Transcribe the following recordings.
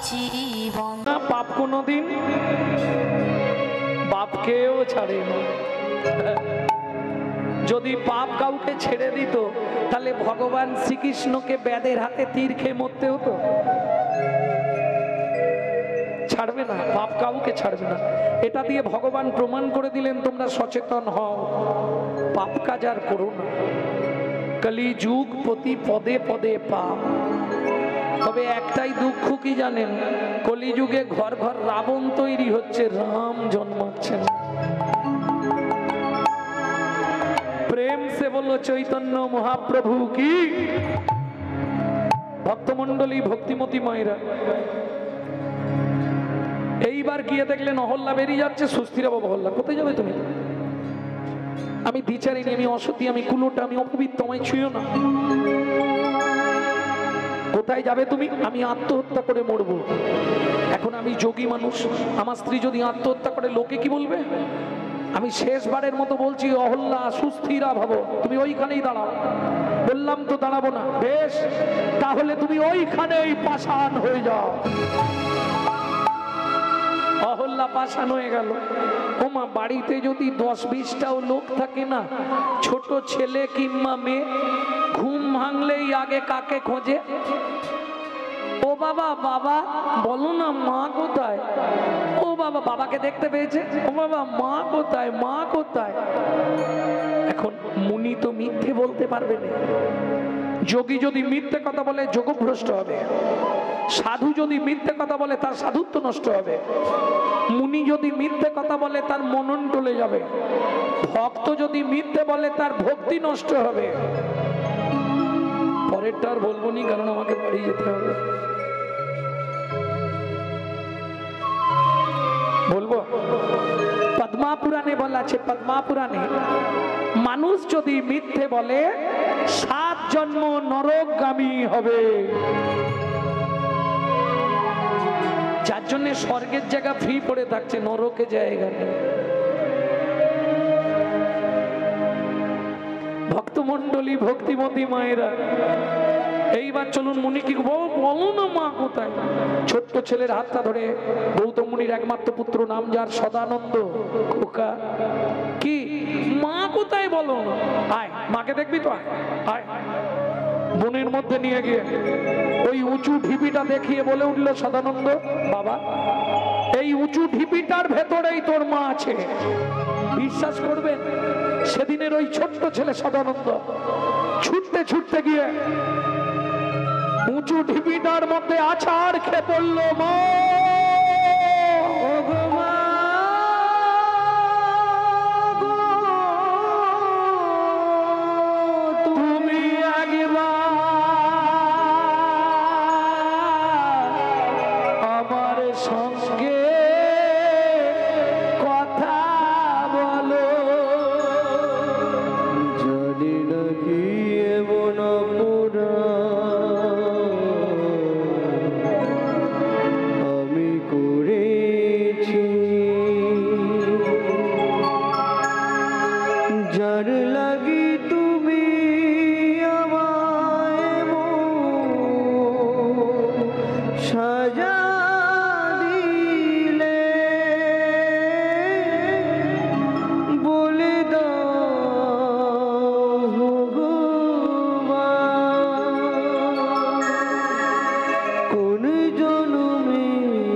জীবন। পাপ কোনোদিন বাপকেও ছাড়ে না। যদি পাপ কাউকে ছেড়ে দিত তাহলে ভগবান শ্রীকৃষ্ণকে ব্যাধের হাতে তীর খেয়ে মরতে হতো। ছাড়বে না, পাপ কাউকে ছাড়বে না। এটা দিয়ে ভগবান প্রমাণ করে দিলেন তোমরা সচেতন হও, পাপ কাজ আর করো না। কলি যুগ প্রতি পদে পদে পাপ। তবে একটাই দুঃখ কি জানেন, কলিযুগে ঘর ঘর রাবণ তৈরি হচ্ছে, রাম জন্মাচ্ছেন। প্রেম সে বলো চৈতন্য মহাপ্রভু কি। ভক্তমন্ডলী, ভক্তিমতী মায়েরা, এইবার গিয়ে দেখলেন অহল্যা বেরিয়ে যাচ্ছে। সুস্থিরা বাবা, অহল্যা কোথায় যাবে তুমি? আমি দ্বিচারিণী, আমি অসতী, আমি কুলোটা, আমি অপবিত্র, আমায় ছুঁয়ো না। কোথায় যাবে তুমি? আমি আত্মহত্যা করে মরবো। এখন আমি যোগী মানুষ, আমার স্ত্রী যদি আত্মহত্যা করে লোকে কি বলবে? আমি শেষবারের মতো বলছি, অহল্যা সুস্থিরা ভাবো, তুমি ওইখানেই দাঁড়াও। বললাম তো দাঁড়াবো না, বেশ তাহলে তুমি ওইখানেই পাষাণ হয়ে যাও। অহল্যা পাষাণ হয়ে গেল। ওমা, বাড়িতে যদি 10-20টাও লোক থাকে না, ছোট ছেলে কিংবা মেয়ে ঘুম ভাঙলেই আগে কাকে খোঁজে? ও বাবা, বাবা বলো না, মা কোথায়? ও বাবা, বাবাকে দেখতে পেয়েছে। ও বাবা, মা কোথায়? মা কোথায়? এখন মুনি তো মিথ্যে বলতে পারবে না। যোগী যদি মিথ্যে কথা বলে যোগভ্রষ্ট হবে, সাধু যদি মিথ্যে কথা বলে তার সাধুত্ব নষ্ট হবে, মুনি যদি মিথ্যে কথা বলে তার মনন টলে যাবে, ভক্ত যদি মিথ্যে বলে তার ভক্তি নষ্ট হবে। পরেরটা আর বলবো নি, কারণ আমাকে বাড়ি যেতে হবে। বলবো পদ্মা পুরাণে বলা আছে, পদ্মা পুরাণে মানুষ যদি মিথ্যে বলে 7 জন্ম নরকগামী হবে। যার জন্য স্বর্গের জায়গা ফ্রি পড়ে থাকছে, নরকে জায়গা নেই। ভক্তমন্ডলী, ভক্তিমতী মায়েরা, এইবার চলুন মুনি কি বলো না, মা কোথায়? ছোট্ট ছেলের হাতটা ধরে গৌতম মুনির একমাত্র পুত্র, নাম যার সদানন্দ, খোকা কি মা কোথায় বলো না? আয়, মাকে দেখবি তো, আয়। বনের মধ্যে নিয়ে গিয়ে ওই উঁচু ঢিপিটা দেখিয়ে বলে উঠল সদানন্দ, বাবা এই উঁচু ঢিপিটার ভেতরেই তোর মা আছে। বিশ্বাস করবেন, সেদিনের ওই ছোট্ট ছেলে সদানন্দ ছুটতে ছুটতে গিয়ে উঁচু ঢিপিটার মধ্যে আছাড় খেয়ে পড়ল। মা, তুমি একবার আমার সঙ্গে কথা বলো। জানি না কি এমন আমি করেছি, যার লাগি তুমি আমায় সাজা দিলে, বলে দাও ভগবান, কোন জনমের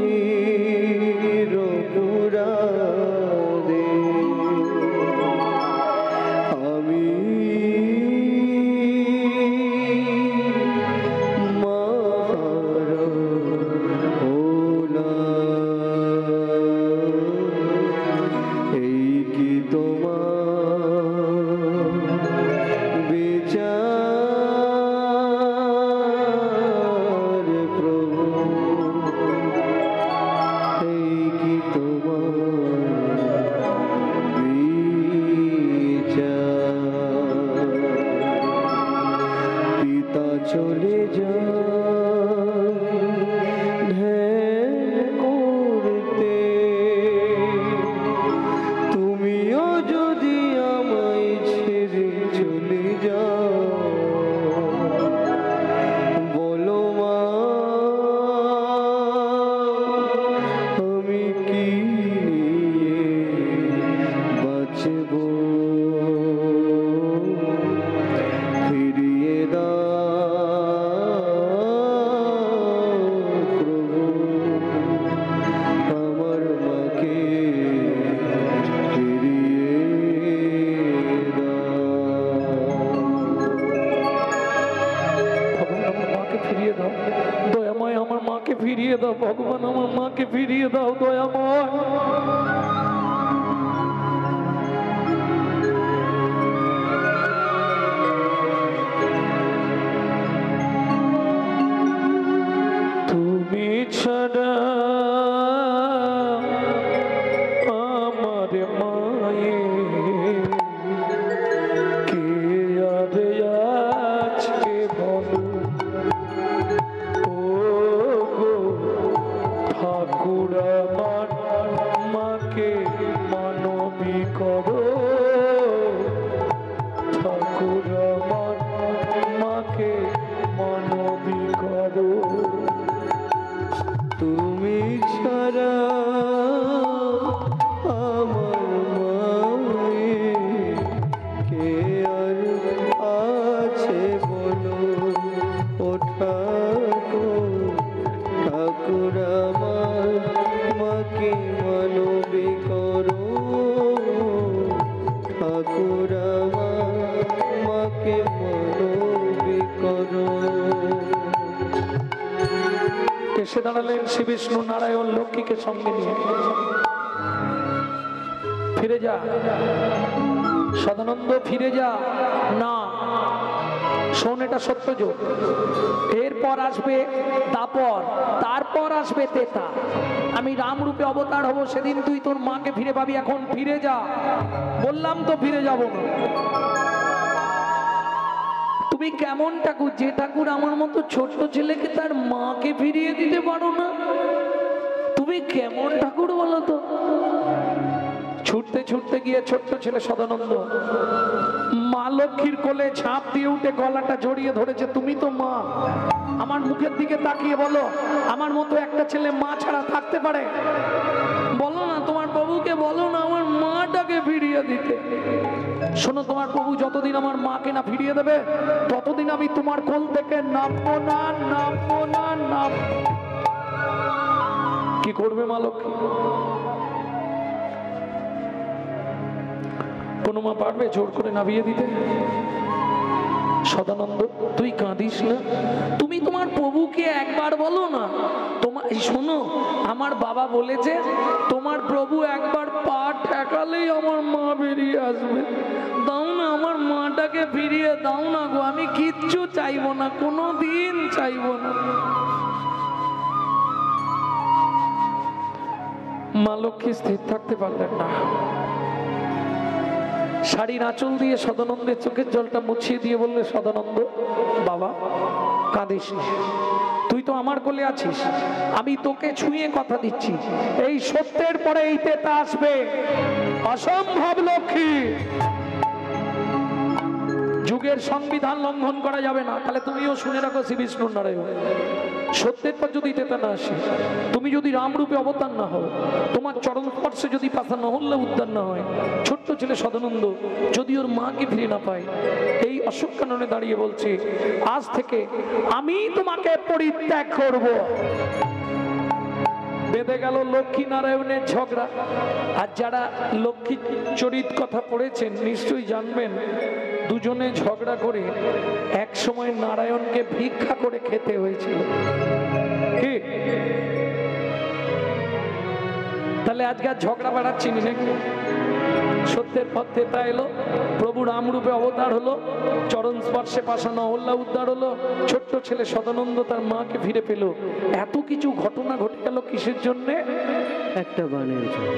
অপরাধে আমি মারা হলাম। এই কি তোমার বিচার প্রভু, এই কি তোমার বিচার? পিতা চলে যায় ধ্যান করতে, তুমিও যদি আমায় ছেড়ে চলে যাও, বলো মা ফিরিয়ে দাও ভগবান, আমার মাকে ফিরিয়ে দাও দয়াময়। তুমি ছাড়া আমার মায়ের কে আর আজকে বলো, ও গো ঠাকুর আমার মাকে মানবী করো, ঠাকুর আমার মাকে মানবী করো। তুমি ছাড়া আমার মায়ের কে আর আছে বলো, ও ঠাকুর ঠাকুর আমার মাকে মানবী করো, ঠাকুর আমার মাকে মানবী করো। এসে দাঁড়ালেন শ্রী বিষ্ণু নারায়ণ লক্ষ্মীকে সঙ্গে নিয়ে। ফিরে যা সদানন্দ, ফিরে যা না, শোন এটা সত্য যুগ, এরপর আসবে দাপর, তারপর আসবে তেতা, আমি রামরূপে অবতার হব, সেদিন তুই তোর মাকে ফিরে পাবি, এখন ফিরে যা। বললাম তো ফিরে যাব না। তুমি কেমন ঠাকুর, যে ঠাকুর আমার মতো ছোট ছেলেকে তার মাকে ফিরিয়ে দিতে পারো না, তুমি কেমন ঠাকুর বলো তো। ছুটতে ছুটতে গিয়ে ছোট্ট ছেলে সদানন্দ মা লক্ষ্মীর কোলে ঝাঁপ দিয়ে উঠে গলাটা জড়িয়ে ধরেছে। তুমি তো মা, আমার মুখের দিকে তাকিয়ে বলো, আমার মতো একটা ছেলে মা ছাড়া থাকতে পারে? বলো না তোমার প্রভুকে, বলো না আমার মাটাকে ফিরিয়ে দিতে। শোনো, তোমার প্রভু যতদিন আমার মাকে না ফিরিয়ে দেবে ততদিন আমি তোমার কোল থেকে নামবো না, নামবো না, নামবো। কি করবে মা লক্ষ্মী? কোনো মা পারবে জোর করে নামিয়ে দিতে? সদানন্দ তুই কাঁদিস না, তুমি তোমার প্রভুকে একবার বলো না। তোমার শোনো, আমার বাবা বলেছে তোমার প্রভু একবার পা ঠেকালেই আমার মা বেরিয়ে আসবে। দাও না, আমার মাটাকে ফিরিয়ে দাও না গো, আমি কিচ্ছু চাইবো না, কোনো দিন চাইবো না। মা লক্ষ্মী স্থির থাকতে পারলেন না, শাড়ির আঁচল দিয়ে সদানন্দের চোখের জলটা মুছিয়ে দিয়ে বললে, সদানন্দ বাবা কাঁদিস না, তুই তো আমার কোলে আছিস, আমি তোকে ছুঁয়ে কথা দিচ্ছি, এই সত্যের পরে এই তেতা আসবে। অসম্ভব লক্ষ্মী, যুগের সংবিধান লঙ্ঘন করা যাবে না। তাহলে তুমিও শুনে রাখো শ্রী বিষ্ণু নারায়ণ, সত্যের পর যদি তেতা না আসে, তুমি যদি রামরূপে অবতার না হও, তোমার চরণ স্পর্শে যদি পাশা নহল্লে উদ্ধার না হয়, ছোট্ট ছেলে সদানন্দ যদি ওর মাকে ফিরে না পায়, এই অশোক কাননে দাঁড়িয়ে বলছে, আজ থেকে আমি তোমাকে পরিত্যাগ করব। বেঁধে গেল লক্ষ্মী নারায়ণের ঝগড়া। আর যারা লক্ষ্মী চরিত কথা পড়েছেন নিশ্চয়ই জানবেন, দুজনে ঝগড়া করে এক সময় নারায়ণকে ভিক্ষা করে খেতে হয়েছিল। কি তাহলে আজকে আর ঝগড়া বাড়াচ্ছি নাকি? সত্যের পথে তা এলো, প্রভু রামরূপে অবতার হলো, চরণ স্পর্শে পাশা নহল্লা উদ্ধার হলো, ছোট্ট ছেলে সদানন্দ তার মাকে ফিরে পেল। এত কিছু ঘটনা ঘটে গেল কিসের জন্যে? একটা বানের জন্য।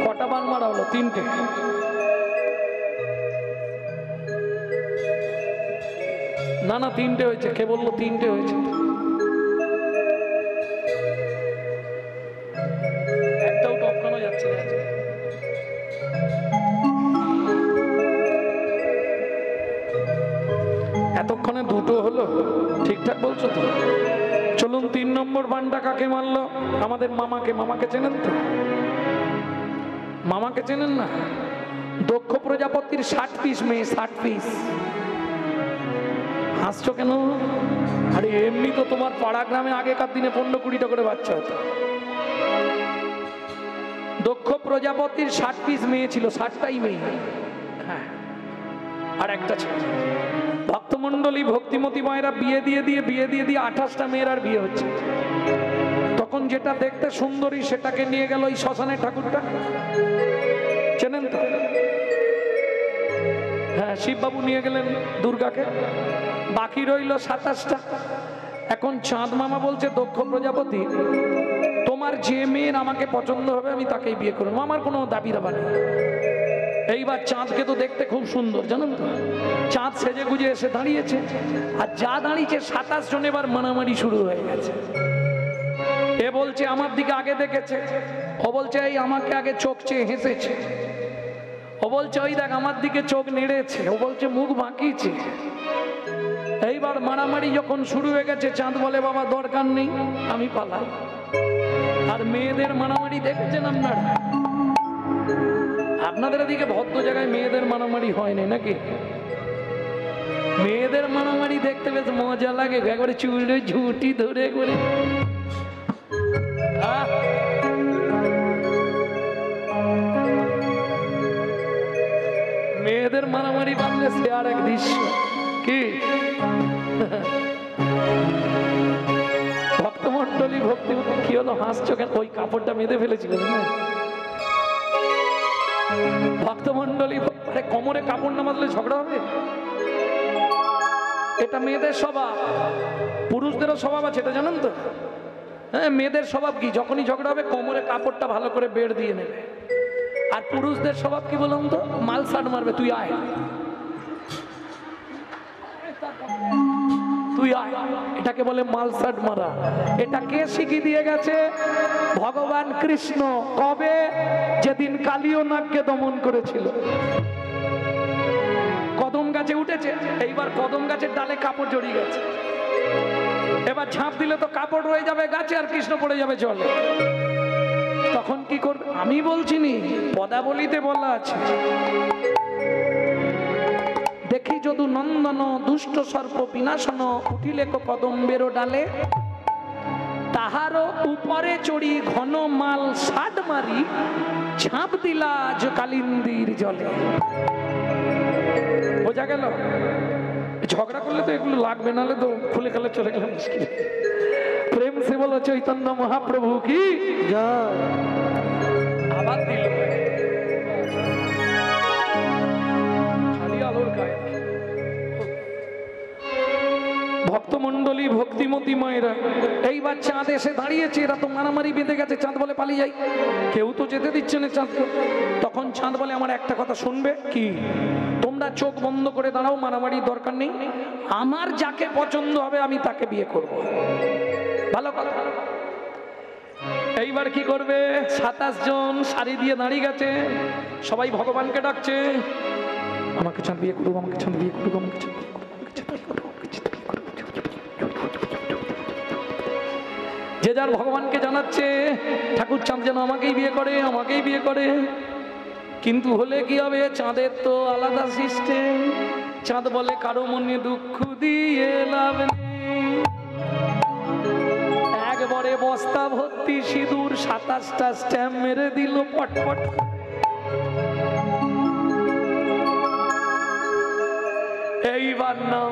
কটা বান মারা হলো? 3টে। না না 3টে হয়েছে। কে বললো 3টে হয়েছে? একটাও টপকানো যাচ্ছে না। এতক্ষণে 2টো হলো, ঠিকঠাক বলছো তো? চলুন 3 নম্বর বানটা কাকে মারলো? আমাদের মামাকে। মামাকে চেনেন তো? মামাকে চেনেন না? দক্ষ প্রজাপতির 60 পিস মেয়ে, 60 পিস। হাসছো কেন? আরে এমনি তো তোমার পাড়া গ্রামে আগেকার দিনে 15-20টা করে বাচ্চা হতো। দক্ষ প্রজাপতির 60 পিস মেয়ে ছিল, 60টাই মেয়ে। হ্যাঁ, আর একটা ছেলে। ভক্তমণ্ডলী ভক্তিমতী মায়েরা বিয়ে দিয়ে 28টা মেয়ের আর বিয়ে হচ্ছে। তখন যেটা দেখতে সুন্দরী সেটাকে নিয়ে গেল এই শ্মশানে ঠাকুরটা, চেনেন তো? হ্যাঁ, শিববাবু নিয়ে গেলেন দুর্গাকে, বাকি রইল 27টা। এখন চাঁদ মামা বলছে, দক্ষ প্রজাপতি, তোমার যে মেয়ের আমাকে পছন্দ হবে আমি তাকেই বিয়ে করবো, আমার কোনো দাবি দাবা নেই। এইবার চাঁদকে তো দেখতে খুব সুন্দর, জানেন তো? চাঁদ সেজে গুজে এসে দাঁড়িয়েছে, আর যা দাঁড়িয়েছে 27 জন এবার মারামারি শুরু হয়ে গেছে। এ বলছে আমার দিকে আগে দেখেছে, ও বলছে এই আমাকে আগে চোখ চেয়ে হেসেছে, ও বলছে ওই দেখ আমার দিকে চোখ নেড়েছে, ও বলছে মুখ বাঁকিয়েছে। এইবার মারামারি যখন শুরু হয়ে গেছে, চাঁদ বলে বাবা দরকার নেই, আমি পালাই। আর মেয়েদের মারামারি দেখেছেন আপনারা? আপনাদের এদিকে ভদ্র জায়গায় মেয়েদের মারামারি হয় না নাকি? মেয়েদের মারামারি দেখতে বেশ মজা লাগে, একবারে চুলে ঝুঁটি ধরে করে। মেয়েদের মারামারি বানলে সে আর এক দৃশ্য। কি ভক্তমণ্ডলী ভক্তি, কি হলো হাসছো কেন? ওই কাপড়টা বেঁধে ফেলেছিল না ভক্তমণ্ডলী? আরে কোমরে কাপড় না বাঁধলে ঝগড়া হবে? এটা মেয়েদের স্বভাব, পুরুষদেরও স্বভাব আছে, এটা জানেন তো? হ্যাঁ, মেয়েদের স্বভাব কি, যখনই ঝগড়া হবে কোমরে কাপড়টা ভালো করে বেড় দিয়ে নেবে। আর পুরুষদের স্বভাব কি বলুন তো? মাল সাট মারবে, তুই আয়, তুই আয়, এটাকে বলে মাল সাট মারা। এটা কে শিখিয়ে দিয়ে গেছে? ভগবান কৃষ্ণ। কবে? যেদিন কালীয় নাগকে দমন করেছিল। কদম গাছে উঠেছে, এইবার কদম গাছের ডালে কাপড় জড়িয়ে গেছে, এবার ঝাঁপ দিলে তো কাপড় রয়ে যাবে গাছে, আর কৃষ্ণ পড়ে যাবে জলে। তখন কি করবে? আমি বলছি নি, পদাবলিতে বলা আছে, দেখি যদু নন্দন দুষ্ট সর্প বিনাশন, উঠিলে কদম্বের ডালে, তাহারও উপরে চড়ি ঘন মাল সাট মারি, ঝাঁপ দিলা কালিন্দির জলে। বোঝা গেল? ঝগড়া করলে তো এগুলো লাগবে, নাহলে তো খুলে খেলে চলে গেলে মুশকিল। প্রেম সে বলো চৈতন্য মহাপ্রভু কি জয়। আবার দিল খালি আলোর গায়ে। ভক্তমণ্ডলী ভক্তিমতী মায়েরা, এইবার চাঁদ এসে দাঁড়িয়েছে, এরা তো মারামারি বেঁধে গেছে। চাঁদ বলে পালিয়ে যাই, কেউ তো যেতে দিচ্ছে না চাঁদকে। তখন চাঁদ বলে আমার একটা কথা শুনবে কি? তোমরা চোখ বন্ধ করে দাঁড়াও, মারামারি দরকার নেই, আমার যাকে পছন্দ হবে আমি তাকে বিয়ে করব। ভালো কথা। এইবার কি করবে? 27 জন সারি দিয়ে দাঁড়িয়ে গেছে, সবাই ভগবানকে ডাকছে, আমাকে চাঁদ বিয়ে করবো, আমাকে চাঁদ বিয়ে করবো, আমাকে চাঁদ বিয়ে করবো, আমাকে চাঁদ বিয়ে করবো। যে যার ভগবানকে জানাচ্ছে ঠাকুর চাঁদ যেন আমাকেই বিয়ে করে, আমাকেই বিয়ে করে। কিন্তু হলে কি হবে? চাঁদের তো আলাদা সিস্টেম। চাঁদ বলে কারো মনে দুঃখ দিয়ে লাভ নেই। একবারে বস্তা ভর্তি সিঁদুর 27টা স্ট্যাম্প মেরে দিল পটপট। এইবার নাও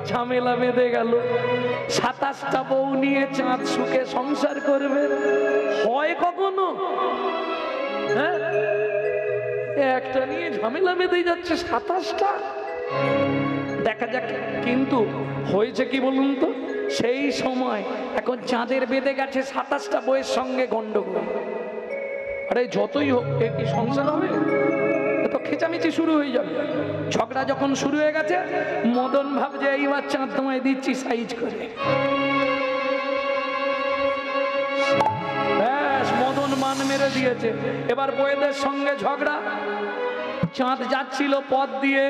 ঝামেলা বেঁধে গেল। 27টা বউ নিয়ে চাঁদ সুখে সংসার করবে, হয় কখনো? হ্যাঁ, একটা নিয়ে ঝামেলা বেঁধে যাচ্ছে 27টা। দেখা যাক। কিন্তু হয়েছে কি বলুন তো? সেই সময় এখন চাঁদের বেঁধে গেছে 27টা বউয়ের সঙ্গে গন্ডগোল। আরে যতই হোক, কি সংসার হবে? তো খেচামেচি শুরু হয়ে যাবে। ঝগড়া যখন শুরু হয়ে গেছে, মদন ভাবছে এইবার চাঁদ তোমায় দিচ্ছি সাইজ করে। ব্যাস, মদন মান মেরে দিয়েছে। এবার বউয়েদের সঙ্গে ঝগড়া। চাঁদ যাচ্ছিল পথ দিয়ে,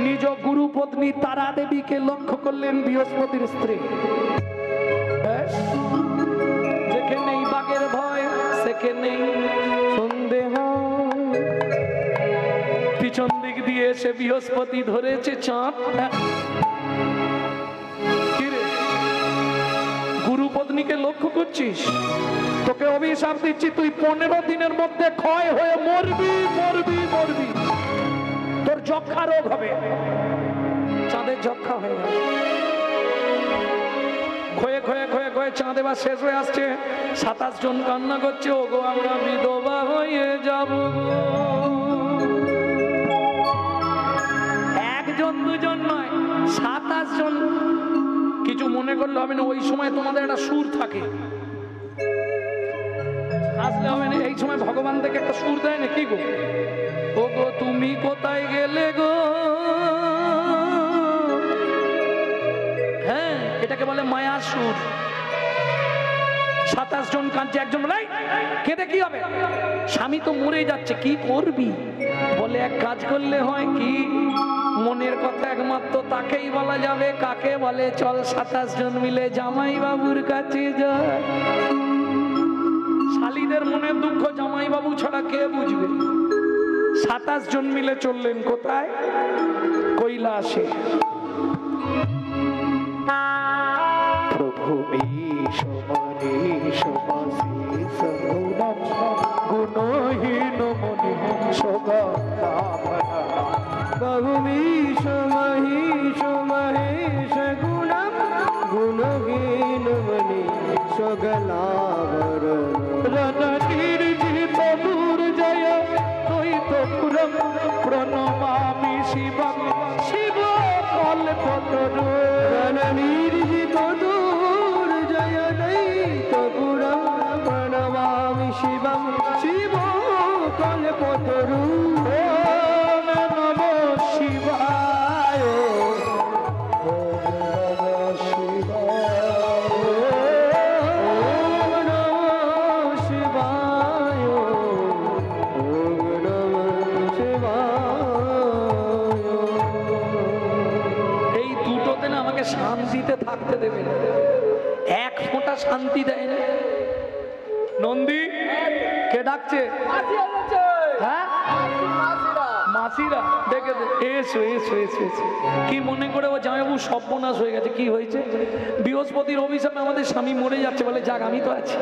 নিজ গুরু পত্নী তারা দেবীকে লক্ষ্য করলেন, বৃহস্পতির স্ত্রী। যেখানেই বাঘের ভয় সেখানেই সন্দেহ। পিছন দিক দিয়ে এসে বৃহস্পতি ধরেছে চাঁদ। গুরু পত্নীকে লক্ষ্য করছিস? তোকে অভিশাপ দিচ্ছি, তুই 15 দিনের মধ্যে ক্ষয় হয়ে মরবি, মরবি, মরবি। তোর যক্ষা রোগ হবে। চাঁদের যক্ষা হয়ে গেল, ক্ষয়ে ক্ষয়ে ক্ষয়ে ক্ষয়ে চাঁদ এবার শেষ হয়ে আসছে। 27 জন কান্না করছে, ওগো আমরা বিধবা হয়ে যাব। একজন দুজন নয়, 27 জন। কিছু মনে করলে হবে না, ওই সময় তোমাদের একটা সুর থাকে, আসলে হবে না। এই সময় ভগবান থেকে একটা সুর দেয় না, কি গো ওগো তুমি কোথায় গেলে গো। হ্যাঁ, এটাকে বলে মায়ার সুর। 27 জন কাঁদছে, একজন বলে কেঁদে কি হবে, স্বামী তো মরে যাচ্ছে, কি করবি? বলে এক কাজ করলে হয় কি, মনের কথা একমাত্র তাকেই বলা যাবে। কাকে বলে? চল 27 জন মিলে জামাই বাবুর কাছে যায়। শালীদের মনের দুঃখ জামাই বাবু ছাড়া কে বুঝবে? 27 জন মিলে চললেন কোথায়? কৈলাসে। প্রভু গুণহীন মনি বহুমীশ মহিষ মহেশ গুণম গুণহীন মনি সগলাবরণ রণনির্জিত দুর্জয় দ্বৈতপুরম প্রণমামি শিবম শিব কল্পতরু। রণনির্জিত দুর্জয় দৈতপুরম প্রণমামি শিবম শিব কল্পতরু। ওম নমঃ শিবায়, শান্তিতে থাকতে দেবে না, এক ফোঁটা শান্তি দেয় না। নন্দী কে ডাকছে? হ্যাঁ, মাসিরা ডেকে এসো এসো এসো এসো। কি মনে করে ও জামাইবাবু সর্বনাশ হয়ে গেছে? কি হয়েছে? বৃহস্পতির অভিশাপে আমাদের স্বামী মরে যাচ্ছে। বলে যাক আমি তো আছি।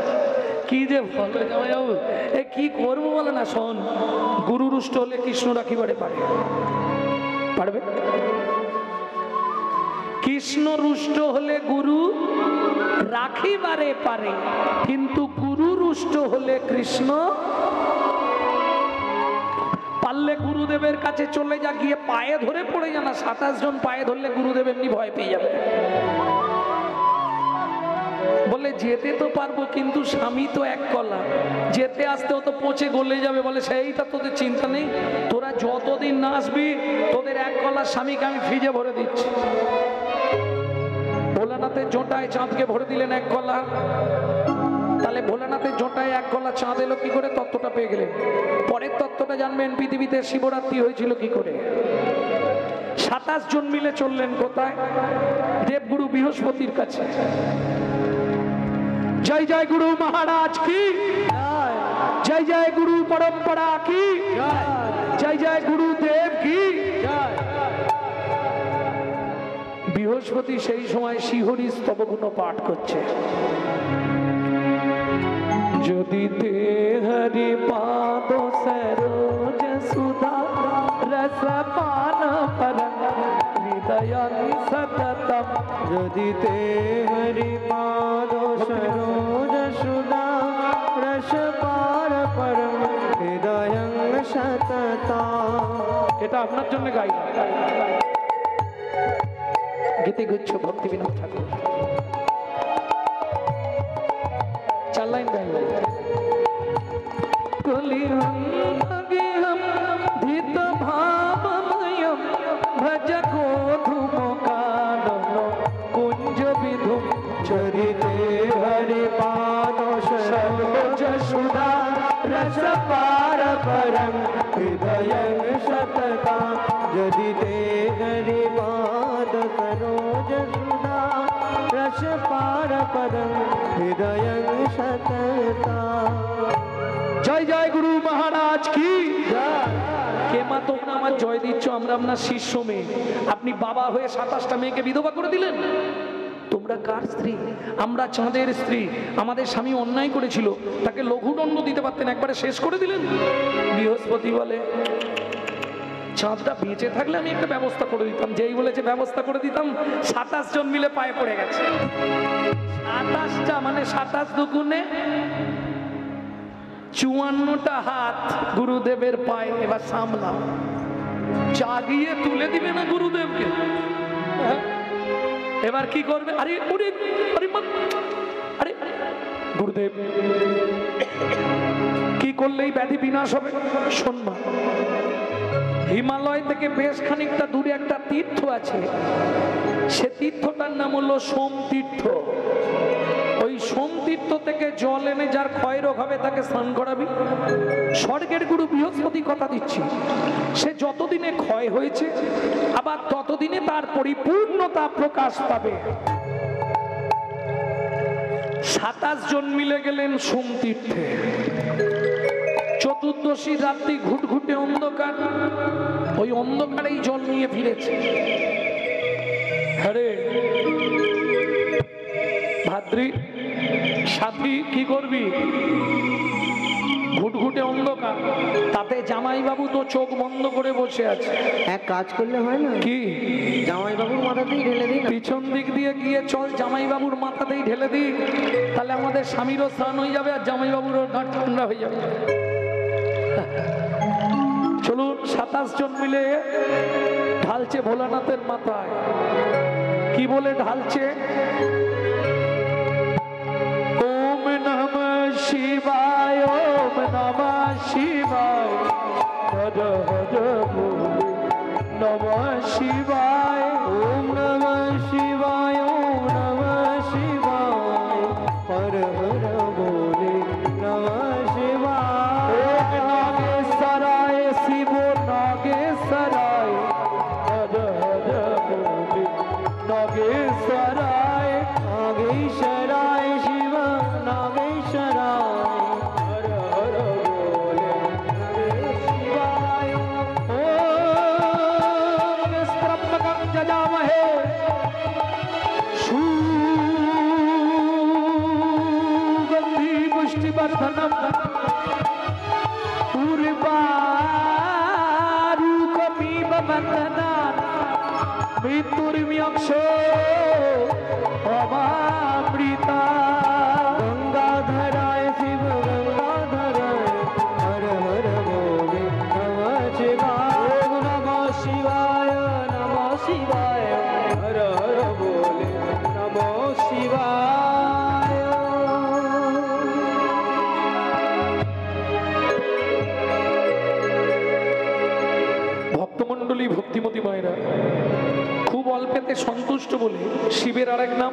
কি যে বলো জামাইবাবু, এ কি করবো বলে না। শোন, গুরু রুষ্ট হলে কৃষ্ণ রাখিবারে পারে, পারবে? কৃষ্ণ রুষ্ট হলে গুরু রাখিবারে পারে, কিন্তু গুরু রুষ্ট হলে কৃষ্ণ পারলে গুরুদেবের কাছে চলে যা, গিয়ে পায়ে ধরে পড়ে জানা। 27 জন পায়ে ধরলে গুরুদেব এমনি ভয় পেয়ে যাবে। বলে যেতে তো পারবো, কিন্তু স্বামী তো এক কলা, যেতে আসতেও তো পচে গলে যাবে। বলে সেইটা তোদের চিন্তা নেই, তোরা যতদিন না আসবি তোদের এক কলা স্বামীকে আমি ফ্রিজে ভরে দিচ্ছি। ভোলানাথের জোটায় চাঁদকে ভরে দিলেন এক কলা। তাহলে ভোলানাথের জোটায় এক কলা চাঁদ এলো কি করে? তত্ত্বটা পেয়ে গেলেন। পরের তত্ত্বটা জানবেন, পৃথিবীতে শিবরাত্রি হয়েছিল কি করে। 27 জন মিলে চললেন কোথায়? দেবগুরু বৃহস্পতির কাছে। জয় জয় গুরু মহারাজ কি, জয় জয় গুরু পরম্পরা কি, জয় জয় গুরুদেব কি। বৃহস্পতি সেই সময় শিহরি স্তবগুণ পাঠ করছে। যদি তে হরি পাদ সরোজ সুধা রস পান পর হৃদয় সততম। যদি তে হরি পাদ সরোজ সুধা রস পান পর হৃদয় সততম। এটা আপনার জন্য গাইলাম। গীতি গুচ্ছ ভক্তি বিনোদ ঠাকুর। 4 লাইন গাইলাম। কলিহম গিহম ধৃত ভাবময়ম ভজ গোধূম কানন কুঞ্জ বিধুম। চরিতে হরি পাদ সরোজ সুধা রস পার পরম হৃদয় সততা। যদি তে হরি পাদ সরোজ সুধা রস পার পরম হৃদয় সততা। জয় জয় গুরু মহারাজ কি। কে মা তোমরা আমার জয় দিচ্ছ? আমরা আপনার শিষ্য মেয়ে। আপনি বাবা হয়ে 27টা মেয়েকে বিধবা করে দিলেন। তোমরা কার স্ত্রী? আমরা চাঁদের স্ত্রী। আমাদের স্বামী অন্যায় করেছিল, তাকে লঘুদণ্ড দিতে পারতেন, একবারে শেষ করে দিলেন। বৃহস্পতি বলে চাঁদটা বেঁচে থাকলে আমি একটা ব্যবস্থা করে দিতাম, যেই বলেছে ব্যবস্থা করে দিতাম 27 জন মিলে পায়ে পড়ে গেছে। 27টা মানে 27 দুগুণে 54টা হাত গুরুদেবের পায়ে। এবার সামলাও, জাগিয়ে তুলে দিবে না গুরুদেবকে। এবার কি করবে? আরে আরে আরে গুরুদেব কি করলেই ব্যাধি বিনাশ হবে? শোনবা, হিমালয় থেকে বেশ খানিকটা দূরে একটা তীর্থ আছে, সে তীর্থটার নাম হলো সোম তীর্থ। ওই সোম তীর্থ থেকে জল এনে যার ক্ষয় রোগ হবে তাকে স্নান করাবি। স্বর্গের গুরু বৃহস্পতি কথা দিচ্ছি, সে যতদিনে ক্ষয় হয়েছে আবার ততদিনে তার পরিপূর্ণতা প্রকাশ পাবে। 27 জন মিলে গেলেন সোম তীর্থে। চতুর্দশী রাত্রি ঘুটঘুটে অন্ধকার, ওই অন্ধকারেই জল নিয়ে ফিরেছে। আরে ভাদ্রি সাথী কি করবি? ঘুটঘুটে অন্ধকার, তাতে জামাইবাবু তো চোখ বন্ধ করে বসে আছে। এক কাজ করলে হয় না? কি? জামাইবাবুর মাথাতেই ঢেলে দিই না? পিছন দিক দিয়ে গিয়ে চল জামাইবাবুর মাথাতেই ঢেলে দিই, তাহলে আমাদের স্বামীরও স্নান হয়ে যাবে আর জামাইবাবুরও গা ঠান্ডা হয়ে যাবে। চলুন, 27 জন মিলে ঢালছে ভোলানাথের মাথায়। কি বলে ঢালছে? ওম নমঃ শিবায়, ওম নমঃ শিবায়, হর হর বলে নমঃ শিবায়। ওম নমঃ শিবায়, ওম নমঃ শিবায়, হর হর বলে নমঃ শিবায়। ওম নাগেশ্বরায় শিব নাগেশ্বরায়, হর হর বলে নাগেশ্বরায়। নাগেশ্বরায় শিব নাগেশ্বরায়, হর হর বলে নাগেশ্বরায়। ওম স্তম্ভকং যজামহে সুগন্ধি পুষ্টিবর্ধনম উর্বারুকমিব বন্ধনাৎ মৃত্যুর্ম্যক্ষ অমামৃতা। গঙ্গাধরায় শিব গঙ্গাধরায়, হর হর বলে নমঃ শিবায়। ওম নমঃ শিবায়, নমঃ শিবায়, হর হর বলে নমঃ শিবায়। ভক্তমণ্ডলী, ভক্তিমতী মায়েরা, খুব অল্পেতে সন্তুষ্ট বলে শিবের আরেক নাম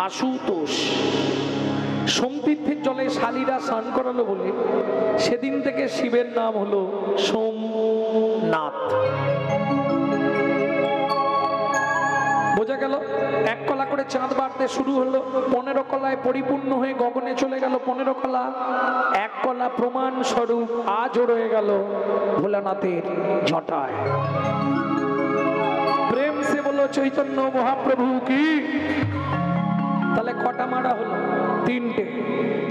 আশুতোষ। সোমতীর্থের জলে শালীরা স্নান করালো বলে সেদিন থেকে শিবের নাম হলো সোমনাথ। বোঝা গেল? এক কলা করে চাঁদ বাড়তে শুরু হলো, 15 কলায় পরিপূর্ণ হয়ে গগনে চলে গেল 15 কলা। এক কলা প্রমাণ স্বরূপ আজও রয়ে গেল ভোলানাথের জটায়। প্রেম সে বলো চৈতন্য মহাপ্রভু কি। তাহলে কটা মারা হলো? 3টে।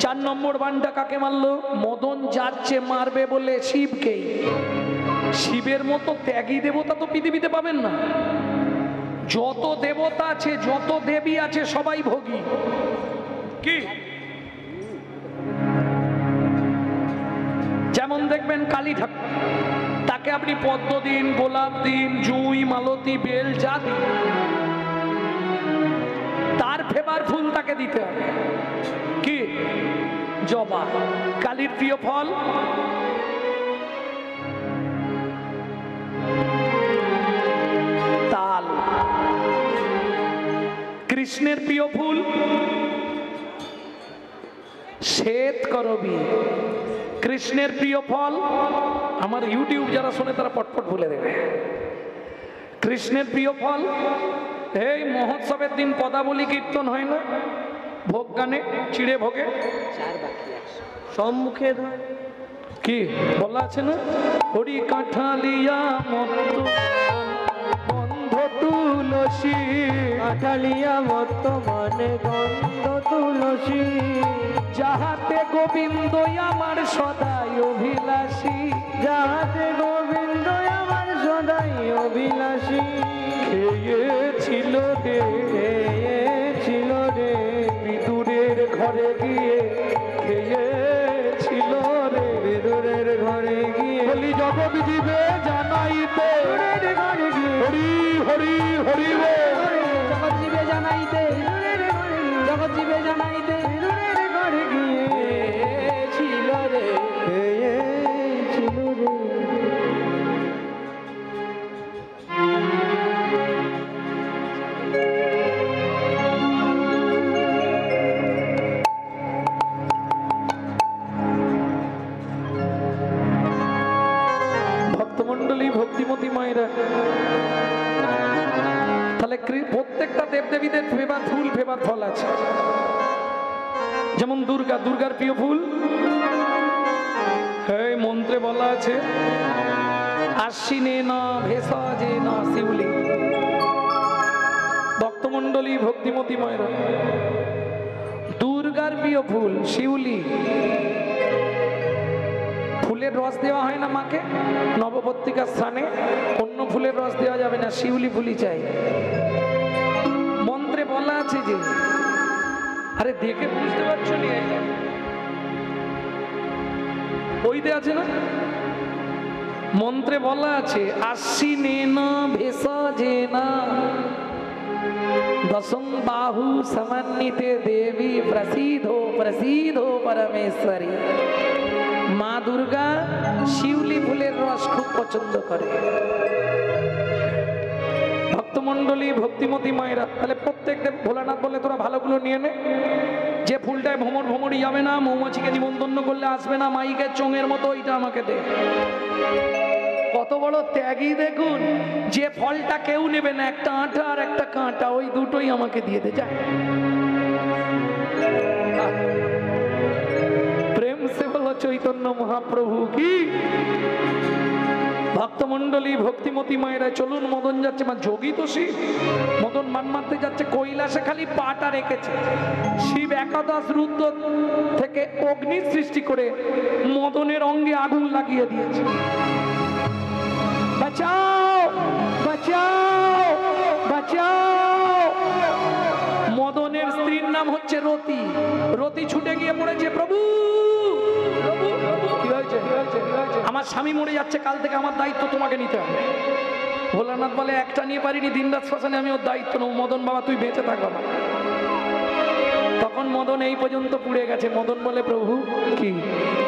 4 নম্বর বানটা কাকে মারলো? মদন যাচ্ছে মারবে বলে শিবকেই। শিবের মতো ত্যাগী দেবতা তো পৃথিবীতে পাবেন না। যত দেবতা আছে, যত দেবী আছে, সবাই ভোগী। কি? যেমন দেখবেন কালী ঠাকুর, তাকে আপনি পদ্ম দিন, গোলাপ দিন, জুঁই, মালতী, বেল যা দিন, তার ফেভার ফুল তাকে দিতে হবে। কি? জবা। কালীর প্রিয় ফল তাল। কৃষ্ণের প্রিয় ফুল শ্বেত করবী। কৃষ্ণের প্রিয় ফল, আমার ইউটিউব যারা শোনে তারা পটপট বলে দেবে। কৃষ্ণের প্রিয় ফল, এই মহোৎসবের দিন পদাবলী কীর্তন হয় না ভোগ গানে, চিড়ে ভোগে, সম্মুখে ধর কি বলা আছে না? হরি কাঠালিয়া মত্ত গন্ধ তুলসী, কাঠালিয়া মত্ত মানে গন্ধ তুলসী, যাহাতে গোবিন্দ আমার সদাই অভিলাষী। যাহাতে গোবিন্দ বিলাসী খেয়েছিল রে ছিল রে বিদুরের ঘরে গিয়ে খেয়েছিল রে বিদুরের ঘরে গিয়ে বলি জগৎ জীবে জানাইতে বিদুরের ঘরে গিয়ে হরি হরি হরি রে জগৎ জীবে জানাইতে জগৎ জীবে জানাইতে বিদুরের ঘরে গিয়ে ছিল রে ছিল রে ভক্তমণ্ডলী ভক্তিমতী মায়েরা, তাহলে প্রত্যেকটা দেবদেবীদের ফেভার ফুল ফেভার ফল আছে। যেমন দুর্গা, দুর্গার প্রিয় ফুল এই মন্ত্রে বলা আছে আশ্বিনে না ভেষজে না শিউলি। ভক্তমণ্ডলী ভক্তিমতী মায়েরা, দুর্গার প্রিয় ফুল শিউলি। ফুলের রস দেওয়া হয় না মাকে নবপত্রিকার স্থানে, অন্য ফুলের রস দেওয়া যাবে না, শিউলি ফুলই চাই। মন্ত্রে বলা আছে যে, আরে দেখে বুঝতে পারছো নি, ওইতে আছে না, মন্ত্রে বলা আছে আশ্বিনে না ভেষজে না দশম বাহু সমন্বিতে দেবী প্রসিদ্ধো প্রসিদ্ধো পরমেশ্বরী। মা দুর্গা শিউলি ফুলের রস খুব পছন্দ করে। ভক্তমণ্ডলী ভক্তিমতী মায়েরা, তাহলে প্রত্যেক দেব ভোলানাথ বলে তোরা ভালোগুলো নিয়ে নে, যে ফুলটায় ভ্রমর ভ্রমরই যাবে না, মৌমাছিকে নিমন্ত্রণ করলে আসবে না, মাইকের চোঙের মতো, ওইটা আমাকে দে। কত বড় ত্যাগী দেখুন, যে ফলটা কেউ নেবে না, একটা আঠা আর একটা কাঁটা, ওই দুটোই আমাকে দিয়ে দে যায়। প্রেম সে বলো চৈতন্য মহাপ্রভু কি। ভক্তমণ্ডলী ভক্তিমতী মায়েরা, চলুন মদন যাচ্ছে, মা যোগী তো শিব, মদন মান মারতে যাচ্ছে কৈলাসে, খালি পাটা রেখেছে। শিব একাদশ রুদ্র থেকে অগ্নি সৃষ্টি করে মদনের অঙ্গে আগুন লাগিয়ে দিয়েছে। বাঁচাও বাঁচাও বাঁচাও। মদনের স্ত্রীর নাম হচ্ছে রতি। রতি ছুটে গিয়ে পড়েছে, প্রভু কি হয়েছে, আমার স্বামী মরে যাচ্ছে, কাল থেকে আমার দায়িত্ব তোমাকে নিতে হবে। ভোলানাথ বলে একটা নিয়ে পারিনি, দিনরাত শ্মশানে আমি ওর দায়িত্ব নেব। মদন বাবা তুই বেঁচে থাক বাবা। তখন মদন এই পর্যন্ত পুড়ে গেছে। মদন বলে, প্রভু কি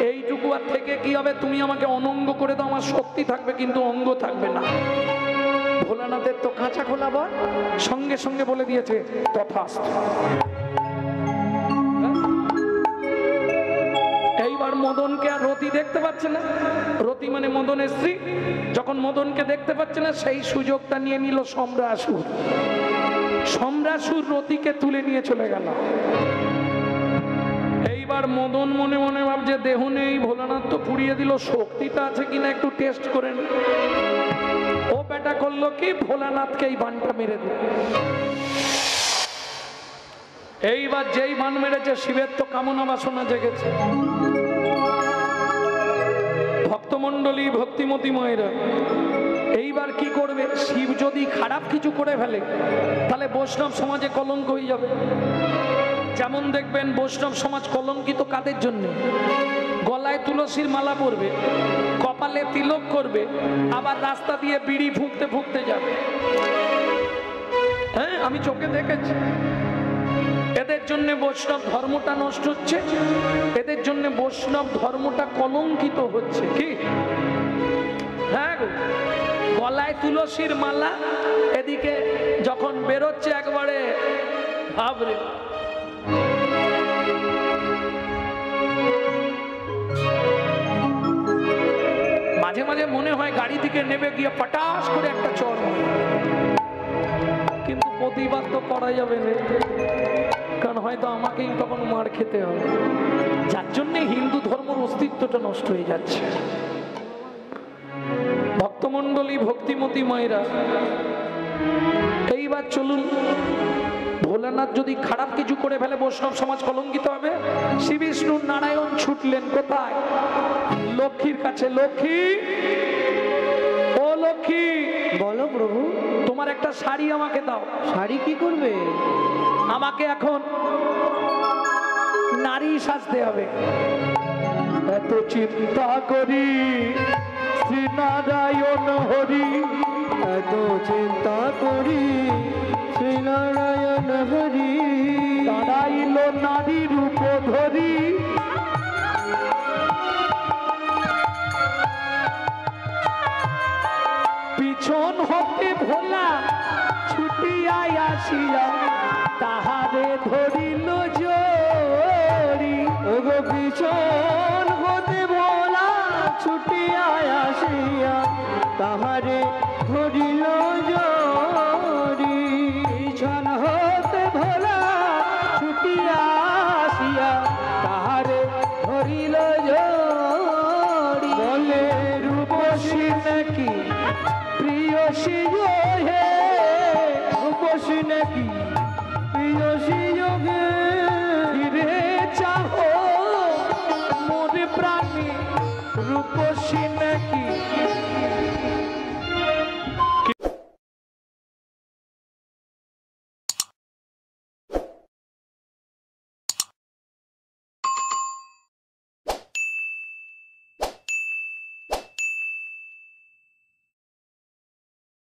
এইটুকু আর থেকে কি হবে, তুমি আমাকে অনঙ্গ করে দাও, আমার শক্তি থাকবে কিন্তু অঙ্গ থাকবে না। ভোলানাথের তো কাঁচা খোলা বল, সঙ্গে সঙ্গে বলে দিয়েছে তথাস্তু। এইবার মদনকে আর রতি দেখতে পাচ্ছে না, রতি মানে মদনের স্ত্রী, যখন মদনকে দেখতে পাচ্ছে না, সেই সুযোগটা নিয়ে নিল সম্রাসুর। সম্রাসুর রতিকে তুলে নিয়ে চলে গেল। এইবার মদন মনে মনে ভাবছে দেহ নেই, ভোলানাথ তো পুড়িয়ে দিল, শক্তিটা আছে কিনা একটু টেস্ট করেন। ও বেটা করলো কি, ভোলানাথকে এই বানটা মেরে দিল। এইবার যেই বান মেরেছে, শিবের তো কামনা বাসনা জেগেছে। ভক্তমণ্ডলী ভক্তিমতী মায়েরা, এইবার কি করবে, শিব যদি খারাপ কিছু করে ফেলে তাহলে বৈষ্ণব সমাজে কলঙ্ক হয়ে যাবে। যেমন দেখবেন বৈষ্ণব সমাজ কলঙ্কিত কাদের জন্য, গলায় তুলসীর মালা পরবে, কপালে তিলক করবে, আবার রাস্তা দিয়ে বিড়ি ফুঁকতে ফুঁকতে যাবে। হ্যাঁ, আমি চোখে দেখেছি। এদের জন্য বৈষ্ণব ধর্মটা নষ্ট হচ্ছে, এদের জন্য বৈষ্ণব ধর্মটা কলঙ্কিত হচ্ছে। কি হ্যাঁ গো, গলায় তুলসীর মালা, এদিকে যখন বেরোচ্ছে একবারে ভাবরে। মাঝে মাঝে মনে হয় গাড়ি থেকে নেমে গিয়ে পটাশ করে একটা চড়, কিন্তু প্রতিবাদ তো করা যাবে না, কারণ হয়তো আমাকেই তখন মার খেতে হবে। যার জন্য হিন্দু ধর্মের অস্তিত্বটা নষ্ট হয়ে যাচ্ছে। ভক্তমণ্ডলী ভক্তিমতী মায়েরা, এইবার চলুন, ভোলানাথ যদি খারাপ কিছু করে ফেলে বৈষ্ণব সমাজ কলঙ্কিত হবে। শ্রী বিষ্ণু নারায়ণ ছুটলেন কোথায়, লক্ষ্মীর কাছে। লক্ষ্মী, ও লক্ষ্মী, বলো প্রভু। তোমার একটা শাড়ি আমাকে দাও। শাড়ি কি করবে? আমাকে এখন নারী সাজতে হবে। এত চিন্তা করি শ্রীনারায়ণ হরি, এত চিন্তা করি শ্রীনারায়ণ হরি, দাঁড়াইল নারী রূপ ধরি, পিছন হতে ভোলা ছুটিয়া আসিয়া তাহারে ধরিল জড়ি। ওগো পিছন হতে ভোলা ছুটিয়া আসিয়া তাহারে ধরিল জড়ি। পিছন হতে ভোলা ছুটিয়া আসিয়া তাহারে ধরিল জড়ি। বলে রূপসী নাকি প্রিয়সী হে, রূপসী নাকি প্রিয়সী যোগে, ফিরে চাহো মোর প্রাণী রূপসী নাকি